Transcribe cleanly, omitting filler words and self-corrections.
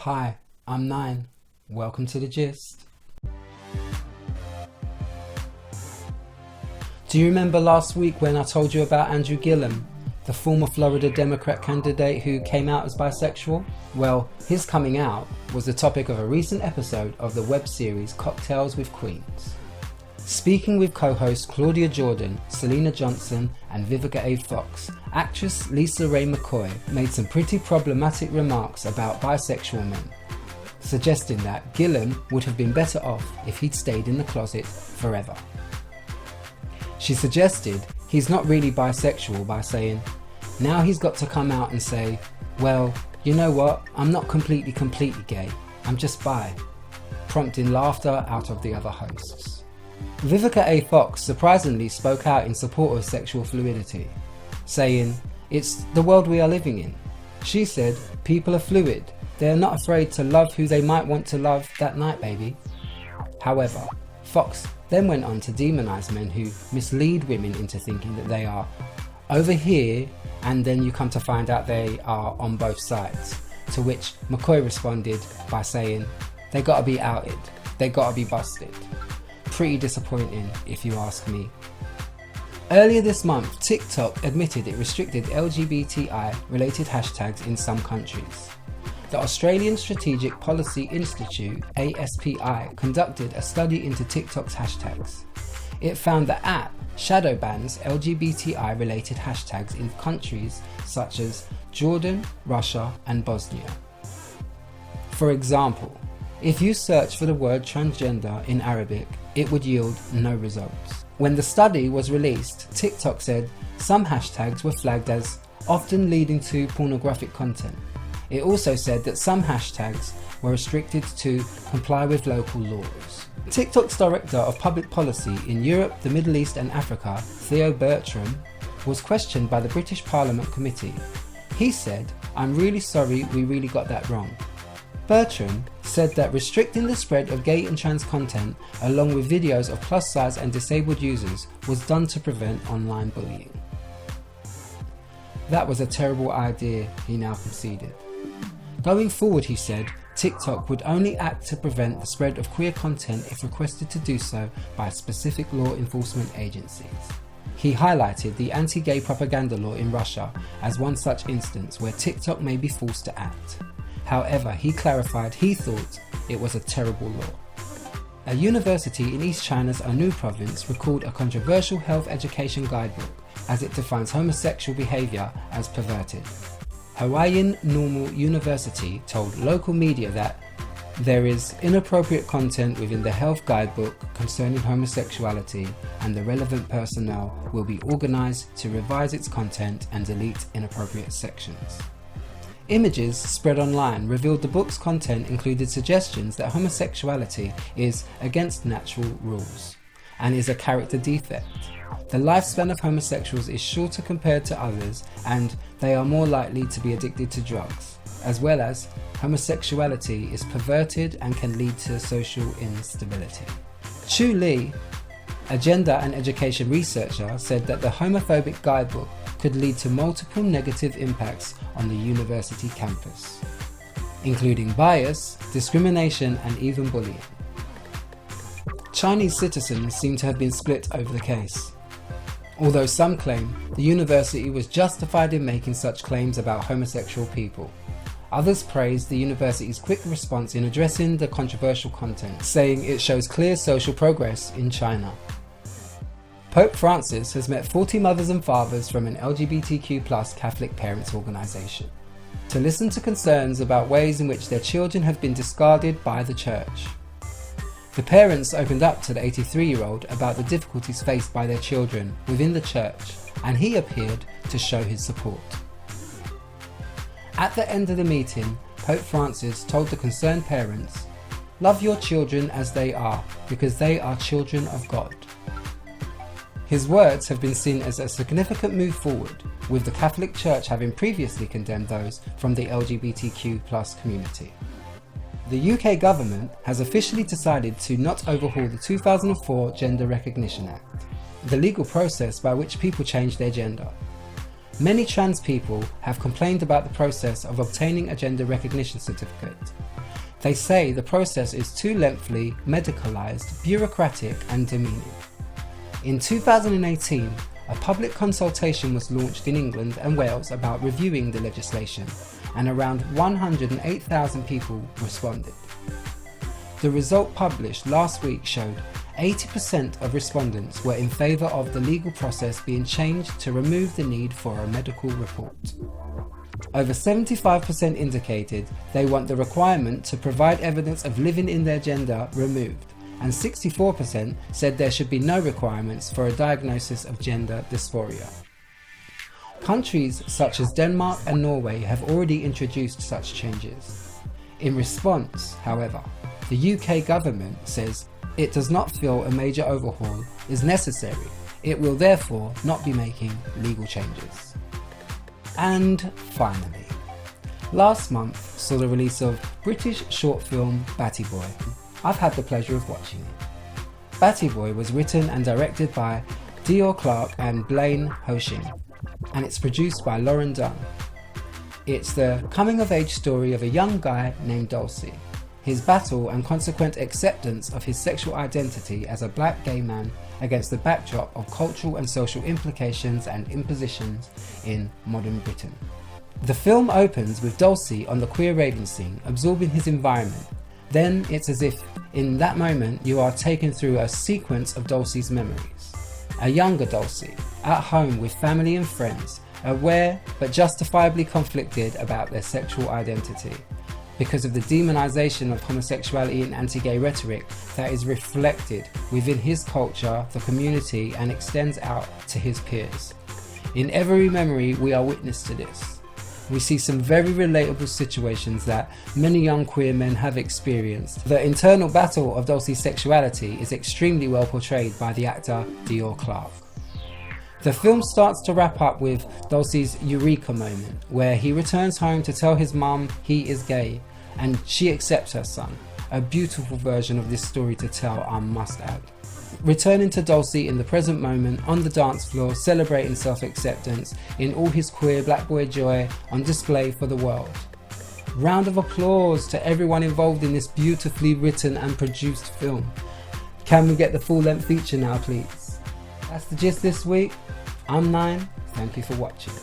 Hi, I'm 9. Welcome to The Gist. Do you remember last week when I told you about Andrew Gillum, the former Florida Democrat candidate who came out as bisexual? Well, his coming out was the topic of a recent episode of the web series Cocktails with Queens. Speaking with co-hosts Claudia Jordan, Selena Johnson and Vivica A. Fox, actress LisaRaye McCoy made some pretty problematic remarks about bisexual men, suggesting that Gillum would have been better off if he'd stayed in the closet forever. She suggested he's not really bisexual by saying, now he's got to come out and say, well, you know what, I'm not completely gay, I'm just bi, prompting laughter out of the other hosts. Vivica A. Fox surprisingly spoke out in support of sexual fluidity, saying, it's the world we are living in. She said, people are fluid, they are not afraid to love who they might want to love that night, baby. However, Fox then went on to demonise men who mislead women into thinking that they are over here and then you come to find out they are on both sides, to which McCoy responded by saying, they gotta be outed, they gotta be busted. Pretty disappointing if you ask me. Earlier this month, TikTok admitted it restricted LGBTI related hashtags in some countries. The Australian Strategic Policy Institute, ASPI, conducted a study into TikTok's hashtags. It found the app shadow bans LGBTI related hashtags in countries such as Jordan, Russia and Bosnia. For example, if you search for the word transgender in Arabic, it would yield no results. When the study was released, TikTok said some hashtags were flagged as often leading to pornographic content. It also said that some hashtags were restricted to comply with local laws. TikTok's Director of Public Policy in Europe, the Middle East and Africa, Theo Bertram, was questioned by the British Parliament Committee. He said, I'm really sorry, we really got that wrong. Bertram said that restricting the spread of gay and trans content along with videos of plus size and disabled users was done to prevent online bullying. That was a terrible idea, he now conceded. Going forward, he said, TikTok would only act to prevent the spread of queer content if requested to do so by specific law enforcement agencies. He highlighted the anti-gay propaganda law in Russia as one such instance where TikTok may be forced to act. However, he clarified he thought it was a terrible law. A university in East China's Anhui province recalled a controversial health education guidebook as it defines homosexual behaviour as perverted. Hawaiian Normal University told local media that there is inappropriate content within the health guidebook concerning homosexuality and the relevant personnel will be organised to revise its content and delete inappropriate sections. Images spread online revealed the book's content included suggestions that homosexuality is against natural rules and is a character defect. The lifespan of homosexuals is shorter compared to others and they are more likely to be addicted to drugs, as well as homosexuality is perverted and can lead to social instability. Chu Li, a gender and education researcher, said that the homophobic guidebook could lead to multiple negative impacts on the university campus, including bias, discrimination and even bullying. Chinese citizens seem to have been split over the case. Although some claim the university was justified in making such claims about homosexual people, others praised the university's quick response in addressing the controversial content, saying it shows clear social progress in China. Pope Francis has met 40 mothers and fathers from an LGBTQ+ Catholic parents organisation to listen to concerns about ways in which their children have been discarded by the church. The parents opened up to the 83-year-old about the difficulties faced by their children within the church, and he appeared to show his support. At the end of the meeting, Pope Francis told the concerned parents, "Love your children as they are, because they are children of God." His words have been seen as a significant move forward, with the Catholic Church having previously condemned those from the LGBTQ+ community. The UK government has officially decided to not overhaul the 2004 Gender Recognition Act, the legal process by which people change their gender. Many trans people have complained about the process of obtaining a gender recognition certificate, They say the process is too lengthy, medicalised, bureaucratic and demeaning. In 2018, a public consultation was launched in England and Wales about reviewing the legislation, and around 108,000 people responded. The result published last week showed 80% of respondents were in favour of the legal process being changed to remove the need for a medical report. Over 75% indicated they want the requirement to provide evidence of living in their gender removed, and 64% said there should be no requirements for a diagnosis of gender dysphoria. Countries such as Denmark and Norway have already introduced such changes. In response, however, the UK government says it does not feel a major overhaul is necessary. It will therefore not be making legal changes. And finally, last month saw the release of British short film Batty Boy. I've had the pleasure of watching it. Batty Boy was written and directed by Dior Clarke and Blaine Hoshing, and it's produced by Lauren Dunn. It's the coming-of-age story of a young guy named Dawes, his battle and consequent acceptance of his sexual identity as a black gay man against the backdrop of cultural and social implications and impositions in modern Britain. The film opens with Dawes on the queer raving scene, absorbing his environment. Then it's as if in that moment you are taken through a sequence of Dawes' memories. A younger Dawes, at home with family and friends, aware but justifiably conflicted about their sexual identity, because of the demonisation of homosexuality and anti-gay rhetoric that is reflected within his culture, the community, and extends out to his peers. In every memory we are witness to this. We see some very relatable situations that many young queer men have experienced. The internal battle of Dawes' sexuality is extremely well portrayed by the actor Dior Clarke. The film starts to wrap up with Dawes' eureka moment, where he returns home to tell his mum he is gay, and she accepts her son. A beautiful version of this story to tell, I must add. Returning to Dawes in the present moment, on the dance floor, celebrating self-acceptance in all his queer black boy joy on display for the world. Round of applause to everyone involved in this beautifully written and produced film. Can we get the full-length feature now, please? That's the gist this week. I'm Nine, thank you for watching.